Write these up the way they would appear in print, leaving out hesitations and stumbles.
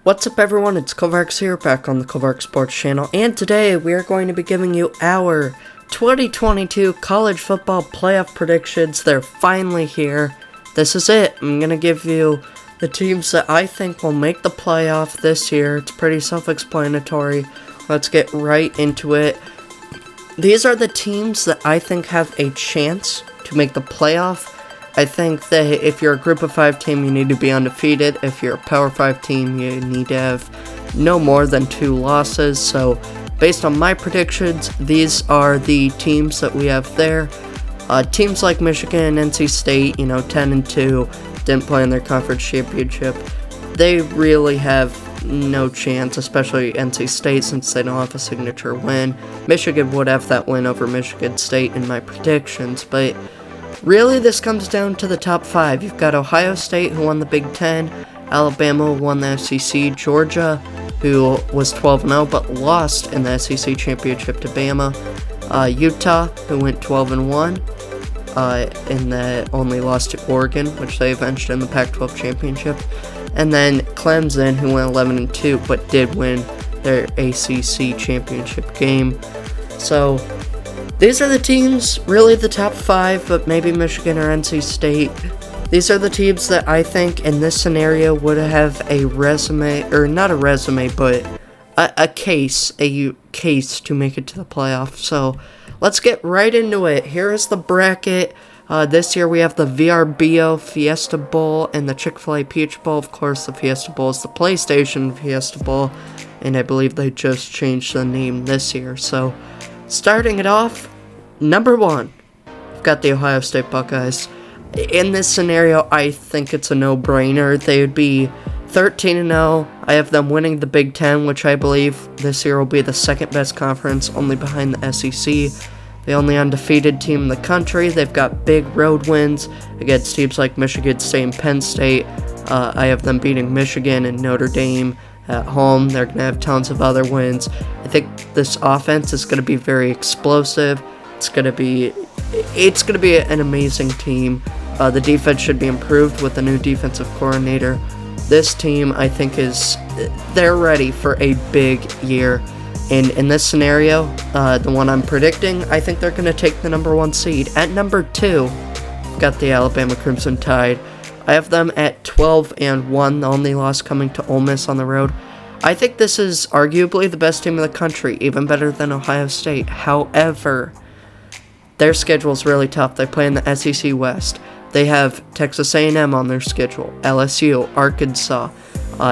What's up everyone, it's Kovarks here, back on the Kovarks Sports channel, and today we are going to be giving you our 2022 college football playoff predictions. They're finally here. This is it. I'm going to give you the teams that I think will make the playoff this year. It's pretty self-explanatory. Let's get right into it. These are the teams that I think have a chance to make the playoff. I think that if you're a group of 5 team, you need to be undefeated. If you're a power 5 team, you need to have no more than 2 losses. So based on my predictions, these are the teams that we have there. Teams like Michigan and NC State, 10-2, didn't play in their conference championship. They really have no chance, especially NC State, since they don't have a signature win. Michigan would have that win over Michigan State in my predictions, but really, this comes down to the top 5. You've got Ohio State, who won the Big Ten, Alabama, who won the SEC, Georgia, who was 12-0 but lost in the SEC championship to Bama, Utah, who went 12-1, and that only lost to Oregon, which they avenged in the Pac-12 championship, and then Clemson, who went 11-2 but did win their ACC championship game. So these are the teams, really the top 5, but maybe Michigan or NC State. These are the teams that I think in this scenario would have a resume, or not a resume, but a case to make it to the playoff. So let's get right into it. Here is the bracket. This year we have the VRBO Fiesta Bowl and the Chick-fil-A Peach Bowl. Of course, the Fiesta Bowl is the PlayStation Fiesta Bowl, and I believe they just changed the name this year. So starting it off, number 1, we've got the Ohio State Buckeyes. In this scenario, I think it's a no-brainer. They would be 13-0. I have them winning the Big Ten, which I believe this year will be the second best conference, only behind the SEC. The only undefeated team in the country. They've got big road wins against teams like Michigan State and Penn State. I have them beating Michigan and Notre Dame at home. They're going to have tons of other wins. I think this offense is going to be very explosive. It's going to be an amazing team. The defense should be improved with the new defensive coordinator. This team, I think, they're ready for a big year. And in this scenario, the one I'm predicting, I think they're going to take the number 1 seed. At number 2, we've got the Alabama Crimson Tide. I have them at 12-1, the only loss coming to Ole Miss on the road. I think this is arguably the best team in the country, even better than Ohio State. However, their schedule is really tough. They play in the SEC West. They have Texas A&M on their schedule, LSU, Arkansas.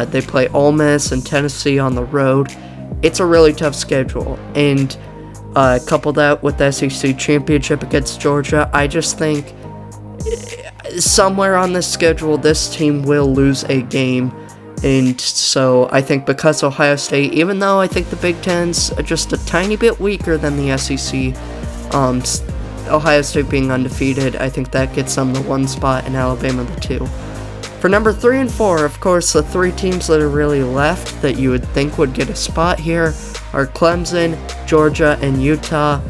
They play Ole Miss and Tennessee on the road. It's a really tough schedule. And couple that with the SEC championship against Georgia, I just think somewhere on this schedule, this team will lose a game. And so I think because Ohio State, even though I think the Big Ten's just a tiny bit weaker than the SEC, Ohio State being undefeated, I think that gets them the 1 spot and Alabama the 2. For number 3 and 4, of course, the 3 teams that are really left that you would think would get a spot here are Clemson, Georgia, and Utah.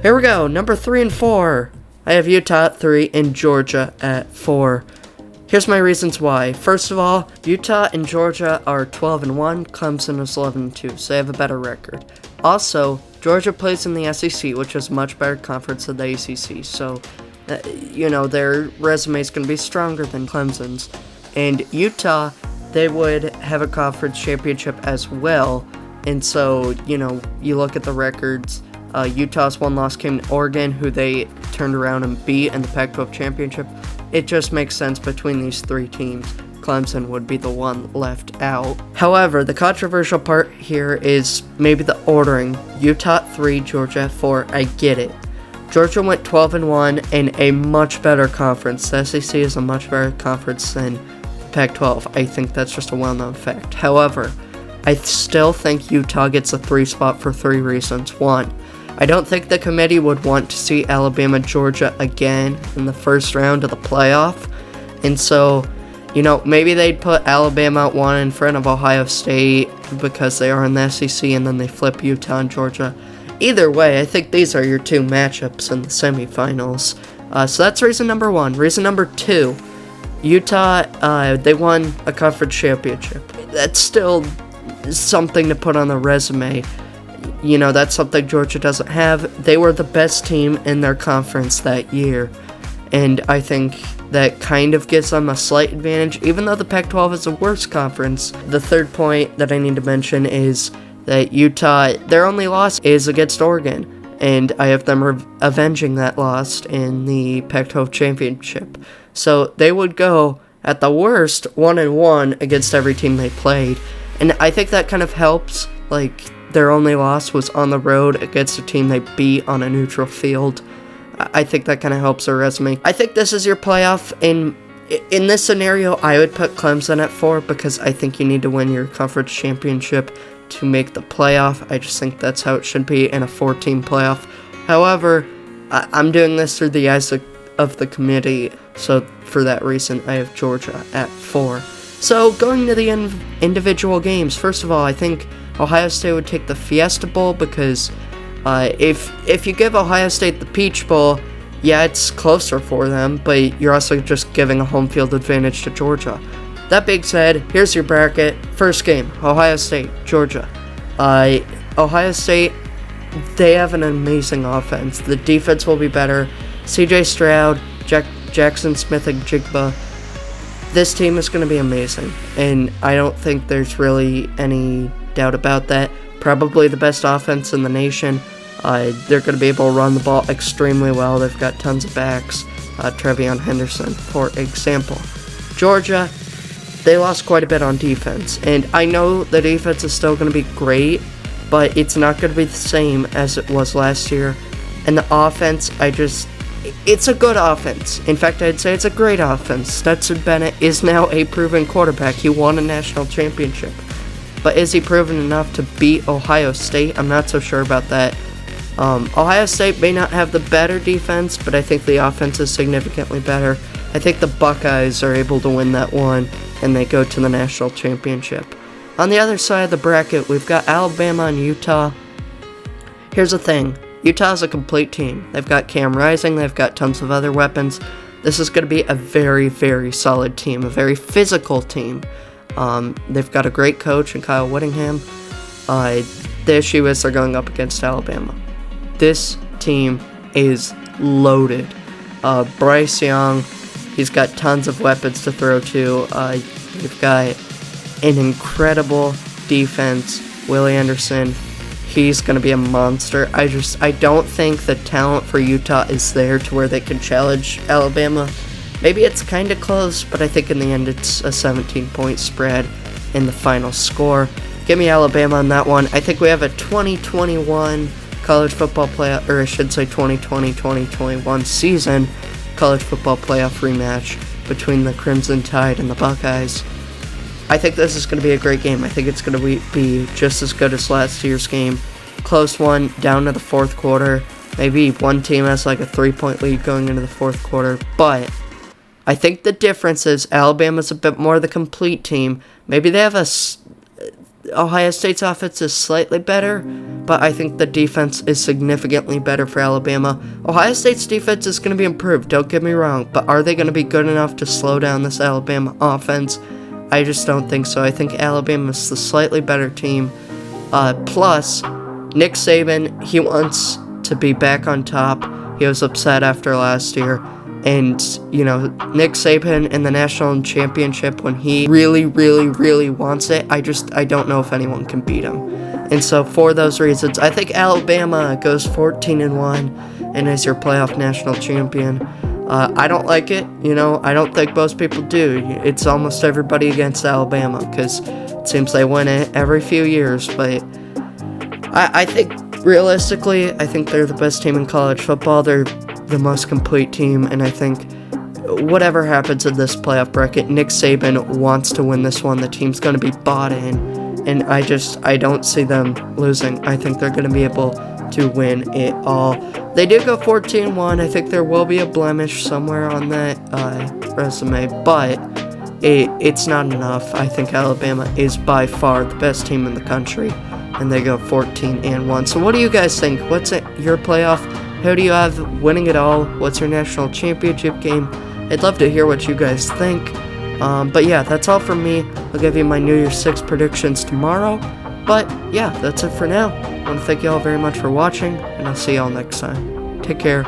Here we go, number 3 and 4. I have Utah at 3 and Georgia at 4. Here's my reasons why. First of all, Utah and Georgia are 12-1, Clemson is 11-2, so they have a better record. Also, Georgia plays in the SEC, which is a much better conference than the ACC, so, their resume is going to be stronger than Clemson's. And Utah, they would have a conference championship as well, and so, you look at the records. Utah's 1 loss came to Oregon, who they turned around and beat in the Pac-12 championship. It just makes sense between these 3 teams. Clemson would be the one left out. However, the controversial part here is maybe the ordering. Utah at 3, Georgia at 4. I get it. Georgia went 12-1 in a much better conference. The SEC is a much better conference than the Pac-12. I think that's just a well-known fact. However, I still think Utah gets a 3 spot for 3 reasons. 1, I don't think the committee would want to see Alabama, Georgia again in the first round of the playoff. And so, maybe they'd put Alabama at 1 in front of Ohio State because they are in the SEC, and then they flip Utah and Georgia. Either way, I think these are your 2 matchups in the semifinals. So that's reason number 1. Reason number 2, Utah, they won a conference championship. That's still something to put on the resume. You know, that's something Georgia doesn't have. They were the best team in their conference that year, and I think that kind of gives them a slight advantage, even though the Pac-12 is a worse conference. The third point that I need to mention is that Utah, their only loss is against Oregon, and I have them avenging that loss in the Pac-12 championship. So they would go, at the worst, 1-1 against every team they played, and I think that kind of helps. Like, their only loss was on the road against a team they beat on a neutral field. I think that kind of helps their resume. I think this is your playoff. In this scenario, I would put Clemson at 4 because I think you need to win your conference championship to make the playoff. I just think that's how it should be in a 4-team playoff. However, I'm doing this through the eyes of the committee, so for that reason, I have Georgia at 4. So, going to the individual games, first of all, I think Ohio State would take the Fiesta Bowl because if you give Ohio State the Peach Bowl, yeah, it's closer for them, but you're also just giving a home field advantage to Georgia. That being said, here's your bracket. First game, Ohio State, Georgia. Ohio State, they have an amazing offense. The defense will be better. CJ Stroud, Jackson Smith and Jigba. This team is going to be amazing, and I don't think there's really any doubt about that. Probably the best offense in the nation. They're going to be able to run the ball extremely well. They've got tons of backs. Trevion Henderson, for example. Georgia, they lost quite a bit on defense, and I know the defense is still going to be great, but it's not going to be the same as it was last year. And the offense, it's a good offense. In fact, I'd say it's a great offense. Stetson Bennett is now a proven quarterback. He won a national championship. But is he proven enough to beat Ohio State? I'm not so sure about that. Ohio State may not have the better defense, but I think the offense is significantly better. I think the Buckeyes are able to win that one, and they go to the national championship. On the other side of the bracket, we've got Alabama and Utah. Here's the thing. Utah's a complete team. They've got Cam Rising. They've got tons of other weapons. This is going to be a very, very solid team, a very physical team. They've got a great coach in Kyle Whittingham. The issue is they're going up against Alabama. This team is loaded. Bryce Young, he's got tons of weapons to throw to. You've got an incredible defense. Willie Anderson, he's going to be a monster. I don't think the talent for Utah is there to where they can challenge Alabama. Maybe it's kind of close, but I think in the end it's a 17-point spread in the final score. Give me Alabama on that one. I think we have a 2021 college football playoff, or I should say 2020-2021 season college football playoff rematch between the Crimson Tide and the Buckeyes. I think this is going to be a great game. I think it's going to be just as good as last year's game. Close one, down to the fourth quarter. Maybe one team has like a 3-point lead going into the fourth quarter, but I think the difference is Alabama's a bit more the complete team. Maybe they have Ohio State's offense is slightly better, but I think the defense is significantly better for Alabama. Ohio State's defense is going to be improved, don't get me wrong, but are they going to be good enough to slow down this Alabama offense? I just don't think so. I think Alabama's the slightly better team. Plus, Nick Saban, he wants to be back on top. He was upset after last year. And, Nick Saban in the national championship, when he really, really, really wants it, I don't know if anyone can beat him. And so for those reasons, I think Alabama goes 14-1 and is your playoff national champion. I don't like it, I don't think most people do. It's almost everybody against Alabama because it seems they win it every few years. But I think, realistically, I think they're the best team in college football. They're the most complete team, and I think whatever happens in this playoff bracket, Nick Saban wants to win this one. The team's going to be bought in, and I don't see them losing. I think they're going to be able to win it all. They did go 14-1. I think there will be a blemish somewhere on that resume, but it's not enough. I think Alabama is by far the best team in the country, and they go 14-1. So what do you guys think? What's your playoff? Who do you have winning it all? What's your national championship game? I'd love to hear what you guys think. But yeah, that's all from me. I'll give you my New Year's 6 predictions tomorrow. But yeah, that's it for now. I want to thank you all very much for watching, and I'll see y'all next time. Take care.